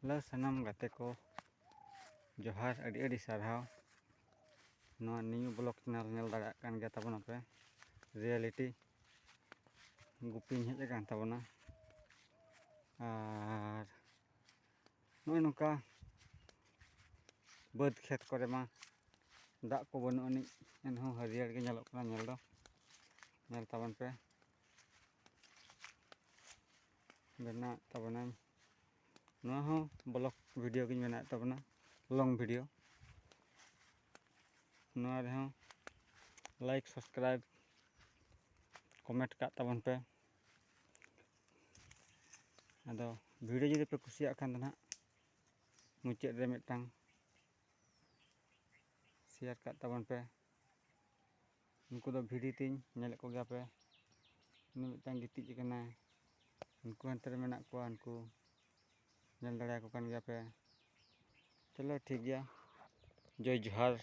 Hello ᱥᱟᱱᱟᱢ ᱜᱟᱛᱮ ᱠᱚ ᱡᱚᱦᱟᱨ, ᱟᱹᱰᱤ ᱟᱹᱰᱤ ᱥᱟᱨᱦᱟᱣ ᱱᱚᱣᱟ ᱱᱤᱭᱩ ᱵᱞᱚᱜ ᱪᱮᱱᱮᱞ ᱧᱮᱞ ᱫᱟᱲᱮᱭᱟᱜ ᱠᱟᱱ ᱜᱮᱭᱟ ᱛᱟᱵᱚᱱᱟᱯᱮ᱾ ᱨᱤᱭᱮᱞᱤᱴᱤ ᱜᱩᱯᱤᱧ ᱦᱮᱡ ᱟᱠᱟᱱ ᱛᱟᱵᱚᱱᱟ ᱟᱨ ᱱᱚᱜᱼᱚᱭ ᱱᱚᱝᱠᱟ ᱵᱟᱹᱫᱽ ᱠᱷᱮᱛ ᱠᱚᱨᱮ ᱢᱟ ᱫᱟᱜ ᱠᱚ ᱵᱟᱹᱱᱩᱜ ᱟᱹᱱᱤᱡ, ᱮᱱᱦᱚᱸ ᱦᱟᱹᱨᱭᱟᱹᱲ ᱜᱮ ᱧᱮᱞᱚᱜ ᱠᱟᱱᱟ ᱧᱮᱞ ᱫᱚ᱾ ᱧᱮᱞ ᱛᱟᱵᱚᱱ ᱯᱮ, ᱵᱮᱱᱟᱣᱮᱫ ᱛᱟᱵᱚᱱᱟᱧ ᱱᱚᱣᱟ ᱦᱚᱸ ᱵᱞᱚᱜ ᱵᱷᱤᱰᱤᱭᱳ ᱜᱤᱧ ᱵᱮᱱᱟᱣᱮᱫ ᱛᱟᱵᱚᱱᱟ, ᱞᱚᱝ ᱵᱷᱤᱰᱤᱭᱳ᱾ ᱱᱚᱣᱟ ᱨᱮᱦᱚᱸ ᱞᱟᱭᱤᱠ, ᱥᱟᱵᱥᱠᱨᱟᱭᱤᱵ, ᱠᱚᱢᱮᱱᱴ ᱠᱟᱜ ᱛᱟᱵᱚᱱ ᱯᱮ᱾ ᱟᱫᱚ ᱵᱷᱤᱰᱤᱭᱳ ᱡᱩᱫᱤ ᱯᱮ ᱠᱩᱥᱤᱭᱟᱜ ᱠᱷᱟᱱ ᱫᱚ ᱱᱟᱦᱟᱜ ᱢᱩᱪᱟᱹᱫ ᱨᱮ ᱢᱤᱫᱴᱟᱝ ᱥᱮᱭᱟᱨ ᱠᱟᱜ ᱛᱟᱵᱚᱱ ᱯᱮ᱾ ᱩᱱᱠᱩ ᱫᱚ ᱵᱷᱤᱰᱤ ᱛᱤᱧ ᱧᱮᱞᱮᱫ ᱠᱚᱜᱮᱭᱟ ᱯᱮ, ᱩᱱᱤ ᱢᱤᱫᱴᱟᱝ ᱜᱤᱛᱤᱡ ᱟᱠᱟᱱᱟᱭ, ᱩᱱᱠᱩ ᱦᱟᱱᱛᱮ ᱨᱮ ᱢᱮᱱᱟᱜ ᱠᱚᱣᱟ, ᱩᱱᱠᱩ ᱧᱮᱞ ᱫᱟᱲᱮᱭᱟᱠᱚ ᱠᱟᱱ ᱜᱮᱭᱟ ᱯᱮ᱾ ᱪᱚᱞᱚ ᱴᱷᱤᱠ ᱜᱮᱭᱟ, ᱡᱚᱭ ᱡᱚᱦᱟᱨ᱾